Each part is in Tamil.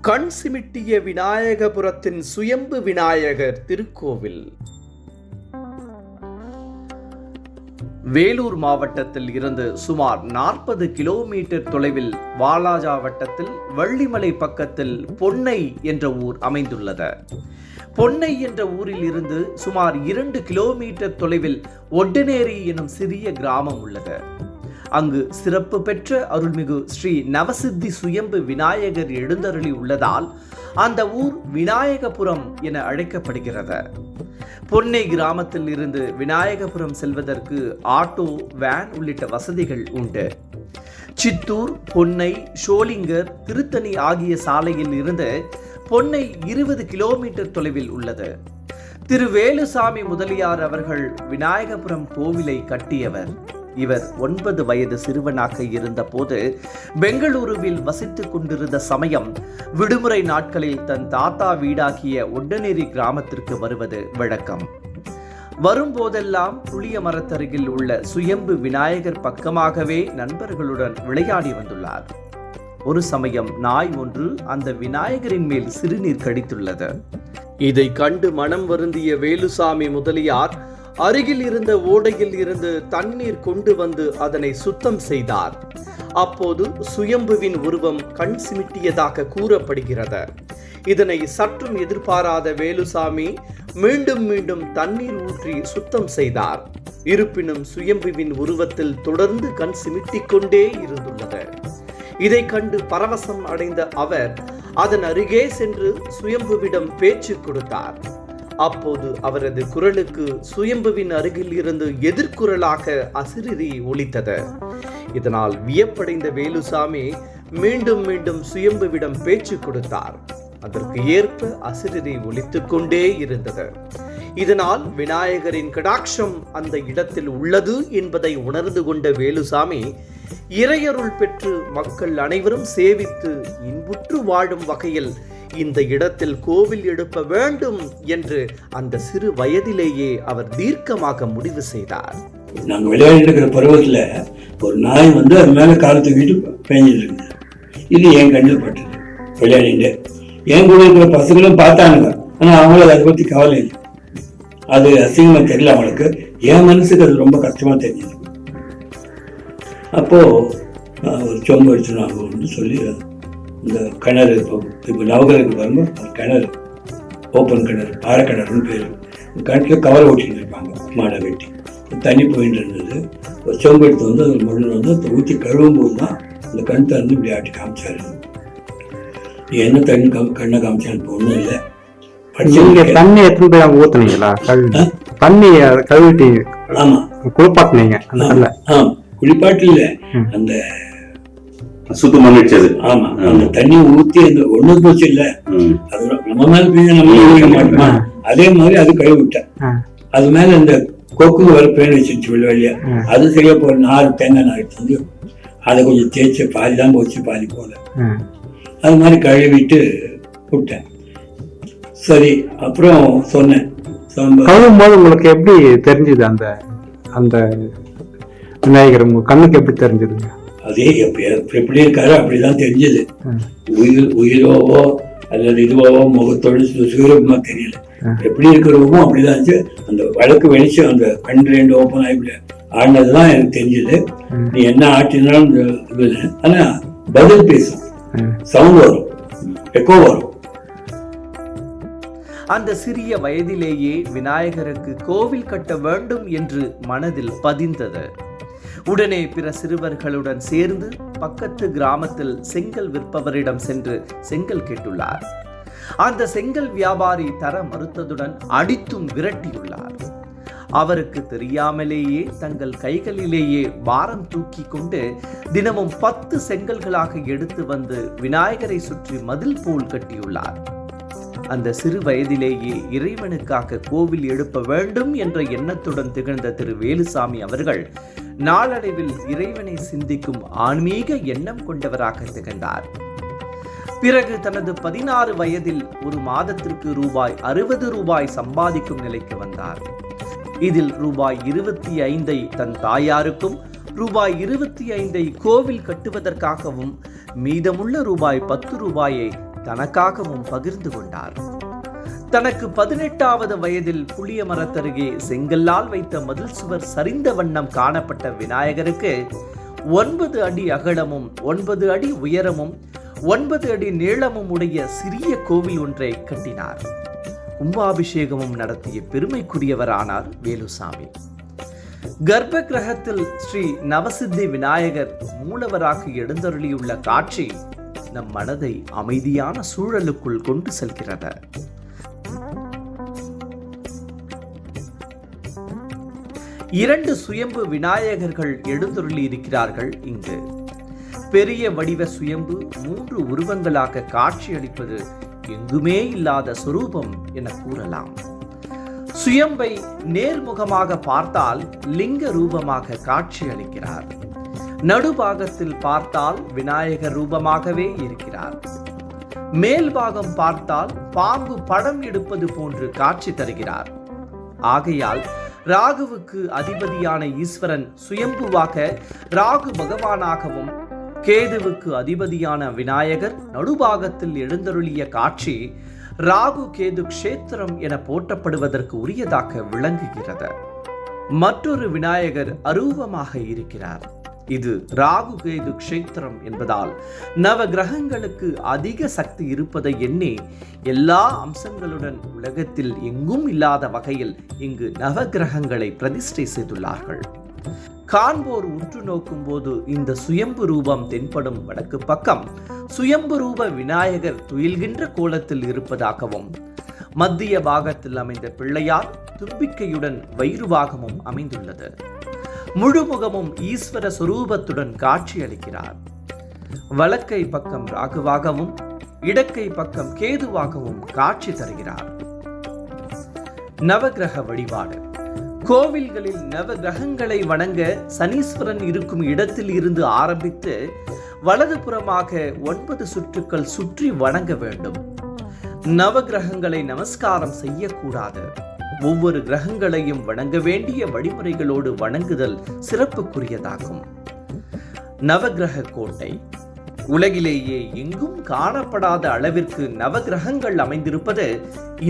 கண் சிமிட்டிய விநாயகபுரத்தின் சுயம்பு விநாயகர் திருக்கோவில். வேலூர் மாவட்டத்தில் இருந்து சுமார் 40 கிலோமீட்டர் தொலைவில் வாலாஜா வட்டத்தில் வள்ளிமலை பக்கத்தில் பொன்னை என்ற ஊர் அமைந்துள்ளது. பொன்னை என்ற ஊரில் இருந்து சுமார் 2 கிலோமீட்டர் தொலைவில் ஒட்டநேரி எனும் சிறிய கிராமம் உள்ளது. அங்கு சிறப்பு பெற்ற அருள்மிகு ஸ்ரீ நவசித்தி சுயம்பு விநாயகர் எழுந்தருளி உள்ளதால் அந்த ஊர் விநாயகபுரம் என அழைக்கப்படுகிறது. பொன்னை கிராமத்தில் இருந்து விநாயகபுரம் செல்வதற்கு ஆட்டோ, வேன் உள்ளிட்ட வசதிகள் உண்டு. சித்தூர், பொன்னை, ஷோலிங்கர், திருத்தணி ஆகிய சாலையில் இருந்து பொன்னை 20 கிலோமீட்டர் தொலைவில் உள்ளது. திரு வேலுசாமி முதலியார் அவர்கள் விநாயகபுரம் கோவிலை கட்டியவர். இவர் 9 வயது சிறுவனாக இருந்த போது பெங்களூருவில் வசித்துக் கொண்டிருந்த சமயம் விடுமுறை நாட்களில் தன் தாத்தா வீடாகிய ஒட்டநேரி கிராமத்திற்கு வருவது வழக்கம். வரும்போதெல்லாம் புளிய மரத்தருகில் உள்ள சுயம்பு விநாயகர் பக்கமாகவே நண்பர்களுடன் விளையாடி வந்துள்ளார். ஒரு சமயம் நாய் ஒன்று அந்த விநாயகரின் மேல் சிறுநீர் கடித்துள்ளது. இதை கண்டு மனம் வருந்திய வேலுசாமி முதலியார் அருகில் இருந்த ஓடையில் இருந்து தண்ணீர் கொண்டு வந்து அதனை சுத்தம் செய்தார். அப்போது சுயம்புவின் உருவம் கண் சிமிட்டியதாக கூறப்படுகிறது. இதனை சற்றும் எதிர்பாராத வேலுசாமி மீண்டும் மீண்டும் தண்ணீர் ஊற்றி சுத்தம் செய்தார். இருப்பினும் சுயம்புவின் உருவத்தில் தொடர்ந்து கண் சிமிட்டிக் கொண்டே இருந்துள்ளது. இதை கண்டு பரவசம் அடைந்த அவர் அதன் அருகே சென்று சுயம்புவிடம் பேச்சு கொடுத்தார். அப்போது அவரது குரலுக்கு சுயம்புவின் அருகில் இருந்து எதிர்குரலாக அசிரிரி ஒலித்தது. இதனால் வியப்படைந்த வேலுசாமி மீண்டும் மீண்டும் சுயம்புவிடம் பேச்சு கொடுத்தார். அதற்கு ஏற்ப அசிரிரி ஒலித்துக் கொண்டே இருந்தது. இதனால் விநாயகரின் கடாட்சம் அந்த இடத்தில் உள்ளது என்பதை உணர்ந்து கொண்ட வேலுசாமி இறையருள் பெற்று மக்கள் அனைவரும் சேவித்து இன்புற்று வாழும் வகையில் இந்த இடத்தில் கோவில் எழுப்ப வேண்டும் என்று அந்த சிறு வயதிலேயே அவர் தீர்க்கமாக முடிவு செய்தார். நாங்க விளையாடிட்டு இருக்கிற பருவத்துல ஒரு நாய் வந்து அது மேல காலத்து வீட்டு பேஞ்சிட்டு இருந்தது. இது என் கண்ணில் பட்டது. விளையாடிட்டு என் கூட இருக்கிற பசங்களும் பார்த்தானுங்க. ஆனா அவங்களுக்கு அதை பத்தி கவலை இல்லை. அது அசிங்கமா தெரியல அவங்களுக்கு. என் மனசுக்கு அது ரொம்ப கஷ்டமா தெரிஞ்சது. அப்போ ஒரு சொம்பு எடுத்துனாங்க சொல்லி இந்த கிணறு இப்போ நவகருக்கு பாருங்க, அது கிணறு, ஓப்பன் கிணறு, பாறை கிணறுன்னு பேர். கிணத்துல கவலை ஓட்டிட்டு இருப்பாங்க மாடை வெட்டி. தண்ணி போயிட்டு இருந்தது. ஒரு சொம்பு எடுத்து வந்து அதில் மண்ணு வந்து அதை ஊற்றி கழுவும் போது தான் அந்த கண் திறந்து இப்படி ஆட்டி காமிச்சாரு. என்ன தண்ணி கண்ணை காமிச்சான்னு ஒன்றும் இல்லை. தண்ணி எத்தனை பேர் அங்கே ஊற்றுனீங்களா? தண்ணி கழுவிட்டு ஆமா குளிப்பாட்டினீங்க? குளிப்பாட்டு இல்லை, அந்த சுத்தம் வச்சது. ஆமா, அந்த தண்ணி ஊத்தி அந்த ஒண்ணு போச்சு இல்ல, அது நம்ம மேல பெய்ய நம்ம ஊழிக்க மாட்டோமா, அதே மாதிரி அது கழுவி விட்டேன். அது மேல இந்த கொக்கு வர பேன் வச்சிருச்சு வெளியா, அது சரியா போற 4 தேங்காய் நார் வந்து அதை கொஞ்சம் தேய்ச்சி பாதி தான் போச்சு, பாதி போல. அது மாதிரி கழுவிட்டு விட்டேன். சரி, அப்புறம் சொன்னேன். கழுவும் போது உங்களுக்கு எப்படி தெரிஞ்சது அந்த அந்த விநாயகர் உங்க கண்ணுக்கு எப்படி தெரிஞ்சதுங்க? அதே எப்படி இருக்காரு அப்படிதான் தெரிஞ்சது. உயிரோவோ அல்லது இதுவாவோ முகத்தோடு சுயரூபமா தெரியல. எப்படி இருக்கிறவோ அப்படிதான் இருந்துச்சு. அந்த வழக்கு வெளிச்சு அந்த கண் 2 ஓப்பன் ஆகி ஆடினதுதான் எனக்கு தெரிஞ்சது. நீ என்ன ஆட்டினாலும் இது, ஆனா பதில் பேசும், சவுண்ட் வரும், எக்கோ வரும். அந்த சிறிய வயதிலேயே விநாயகருக்கு கோவில் கட்ட வேண்டும் என்று மனதில் பதிந்தது. உடனே பிற சிறுவர்களுடன் சேர்ந்து பக்கத்து கிராமத்தில் செங்கல் விற்பவரிடம் சென்று செங்கல் கேட்டுள்ளார். அந்த செங்கல் வியாபாரி தர மறுத்ததுடன் அடித்தும் விரட்டியுள்ளார். அவருக்கு தெரியாமலேயே தங்கள் கைகளிலேயே பாரம் தூக்கி கொண்டு தினமும் 10 செங்கல்களாக எடுத்து வந்து விநாயகரை சுற்றி மதில் போல் கட்டியுள்ளார். அந்த சிறு வயதிலேயே இறைவனுக்காக கோவில் எழுப்ப வேண்டும் என்ற எண்ணத்துடன் திகழ்ந்த திரு வேலுசாமி அவர்கள் நாளடைவில் இறைவனை சிந்திக்கும் ஆன்மீக எண்ணம் கொண்டவராக திகழ்ந்தார். பிறகு தனது 16 வயதில் ஒரு மாதத்திற்கு ரூபாய் 60 சம்பாதிக்கும் நிலைக்கு வந்தார். இதில் ரூபாய் 25 தன் தாயாருக்கும் ரூபாய் 25 கோவில் கட்டுவதற்காகவும் மீதமுள்ள ரூபாய் 10 தனக்காகவும் பகிர்ந்து கொண்டார். தனக்கு 18வது வயதில் புளிய மரத்தருகே செங்கல்லால் வைத்த மதில் சுவர் சரிந்த வண்ணம் காணப்பட்ட விநாயகருக்கு 9 அடி அகலமும் 9 அடி உயரமும் 9 அடி நீளமும் உடைய சிறிய கோவில் ஒன்றை கட்டினார். கும்பாபிஷேகமும் நடத்திய பெருமைக்குரியவரானார் வேலுசாமி. கர்ப்ப கிரகத்தில் ஸ்ரீ நவசித்தி விநாயகர் மூலவராக எழுந்தருளியுள்ள காட்சி நம் மனதை அமைதியான சூழலுக்குள் கொண்டு செல்கிறது. இரண்டு சுயம்பு விநாயகர்கள் எழுந்தருளி இருக்கிறார்கள் இங்கு. பெரிய வடிவ சுயம்பு 3 உருவங்களாக காட்சியளிப்பது எங்குமே இல்லாத சொரூபம் என கூறலாம். சுயம்பை நேர்முகமாக பார்த்தால் லிங்க ரூபமாக காட்சியளிக்கிறார். நடுபாகத்தில் பார்த்தால் விநாயகர் ரூபமாகவே இருக்கிறார். மேல் பாகம் பார்த்தால் பாம்பு படம் எடுப்பது போன்று காட்சி தருகிறார். ஆகையால் ராகுவுக்கு அதிபதியான ஈஸ்வரன் சுயம்புவாக ராகு பகவானாகவும், கேதுவுக்கு அதிபதியான விநாயகர் நடுபாகத்தில் எழுந்தருளிய காட்சி ராகு கேது க்ஷேத்திரம் என போற்றப்படுவதற்கு உரியதாக விளங்குகிறது. மற்றொரு விநாயகர் அரூபமாக இருக்கிறார். இது ராகு கேது க்ஷேத்திரம் என்பதால் நவ கிரகங்களுக்கு அதிக சக்தி இருப்பதை எண்ணி எல்லா அம்சங்களுடன் உலகத்தில் எங்கும் இல்லாத வகையில் இங்கு நவ கிரகங்களை பிரதிஷ்டை செய்துள்ளார்கள். காண்போர் உற்று நோக்கும் போது இந்த சுயம்பு ரூபம் தென்படும் வடக்கு பக்கம் சுயம்பு ரூப விநாயகர் துயில்கின்ற கோலத்தில் இருப்பதாகவும், மத்திய பாகத்தில் அமைந்த பிள்ளையார் தும்பிக்கையுடன் வயிறுவாகமும் அமைந்துள்ளது. முழுமுகமும் ஈஸ்வர சொரூபத்துடன் காட்சி அளிக்கிறார். வலக்கை பக்கம் ராகுவாகவும் இடக்கை பக்கம் கேதுவாகவும் காட்சி தருகிறார். நவகிரக வழிபாடு. கோவில்களில் நவ கிரகங்களை வணங்க சனீஸ்வரன் இருக்கும் இடத்தில் இருந்து ஆரம்பித்து வலதுபுறமாக 9 சுற்றுக்கள் சுற்றி வணங்க வேண்டும். நவ கிரகங்களை நமஸ்காரம் செய்யக்கூடாது. ஒவ்வொரு கிரகங்களையும் வணங்க வேண்டிய வழிமுறைகளோடு வணங்குதல் சிறப்புக்குரியதாகும். நவகிரக கோட்டை. உலகிலேயே எங்கும் காணப்படாத அளவிற்கு நவகிரகங்கள் அமைந்திருப்பது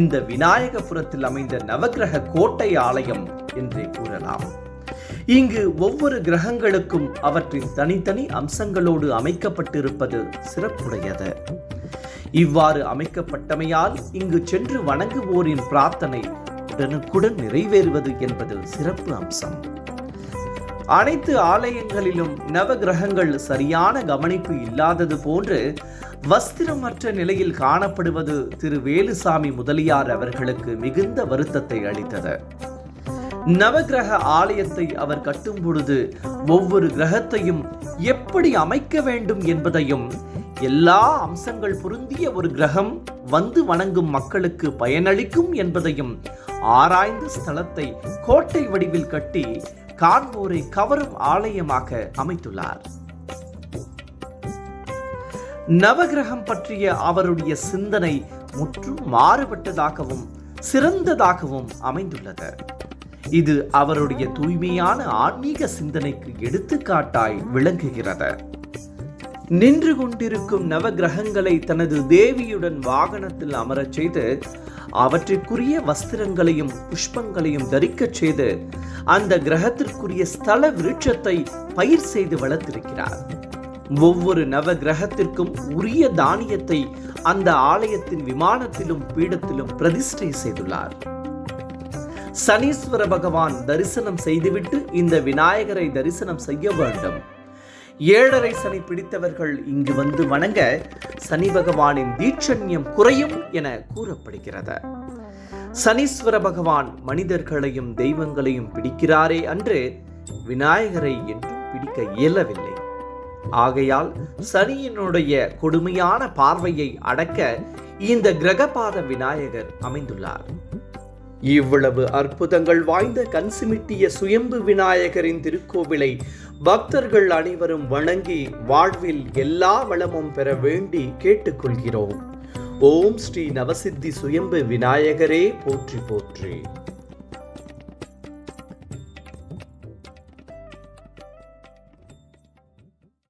இந்த விநாயகபுரத்தில் அமைந்த நவகிரக கோட்டை ஆலயம் என்றே கூறலாம். இங்கு ஒவ்வொரு கிரகங்களுக்கும் அவற்றின் தனித்தனி அம்சங்களோடு அமைக்கப்பட்டிருப்பது சிறப்புடையது. இவ்வாறு அமைக்கப்பட்டமையால் இங்கு சென்று வணங்குவோரின் பிரார்த்தனை உடனுக்குடன் நிறைவேறுவது என்பது சிறப்பு அம்சம். அனைத்து ஆலயங்களிலும் நவ கிரகங்கள் சரியான கவனிப்பு இல்லாதது போன்று வஸ்திரமற்ற நிலையில் காணப்படுவது திரு வேலுசாமி முதலியார் அவர்களுக்கு மிகுந்த வருத்தத்தை அளித்தது. நவகிரக ஆலயத்தை அவர் கட்டும் பொழுது ஒவ்வொரு கிரகத்தையும் எப்படி அமைக்க வேண்டும் என்பதையும், எல்லா அம்சங்கள் பொருந்திய ஒரு கிரகம் வந்து வணங்கும் மக்களுக்கு பயனளிக்கும் என்பதையும் ஆராய்ந்து ஸ்தலத்தை கோட்டை வடிவில் கட்டி காண்போரை கவரும் ஆலயமாக அமைத்துள்ளார். நவகிரகம் பற்றிய அவருடைய சிந்தனை முற்றும் மாறுபட்டதாகவும் சிறந்ததாகவும் அமைந்துள்ளது. இது அவருடைய தூய்மையான ஆன்மீக சிந்தனைக்கு எடுத்துக்காட்டாய் விளங்குகிறது. நின்று கொண்டிருக்கும் நவகிரகங்களை தனது தேவியுடன் வாகனத்தில் அமரச் செய்து அவற்றிற்குரிய வஸ்திரங்களையும் புஷ்பங்களையும் தரிக்கச் செய்து அந்த கிரகத்திற்குரிய ஸ்தல விருட்சத்தை பயிர் செய்து வளர்த்திருக்கிறார். ஒவ்வொரு நவ கிரகத்திற்கும் உரிய தானியத்தை அந்த ஆலயத்தின் விமானத்திலும் பீடத்திலும் பிரதிஷ்டை செய்துள்ளார். சனீஸ்வர பகவான் தரிசனம் செய்துவிட்டு இந்த விநாயகரை தரிசனம் செய்ய வேண்டும். 7.5 சனி பிடித்தவர்கள் இங்கு வந்து வணங்க சனி பகவானின் தீட்சண்யம் குறையும் என கூறப்படுகிறது. சனீஸ்வர பகவான் மனிதர்களையும் தெய்வங்களையும் பிடிக்கிறாரே அன்று விநாயகரை என்றும் பிடிக்க இயலவில்லை. ஆகையால் சனியினுடைய கொடுமையான பார்வையை அடக்க இந்த கிரகபாத விநாயகர் அமைந்துள்ளார். இவ்வளவு அற்புதங்கள் வாய்ந்த கண்சிமிட்டிய சுயம்பு விநாயகரின் திருக்கோவிலை பக்தர்கள் அனைவரும் வணங்கி வாழ்வில் எல்லா வளமும் பெற வேண்டி கேட்டுக்கொள்கிறோம். ஓம் ஸ்ரீ நவசித்தி சுயம்பு விநாயகரே போற்றி போற்றி.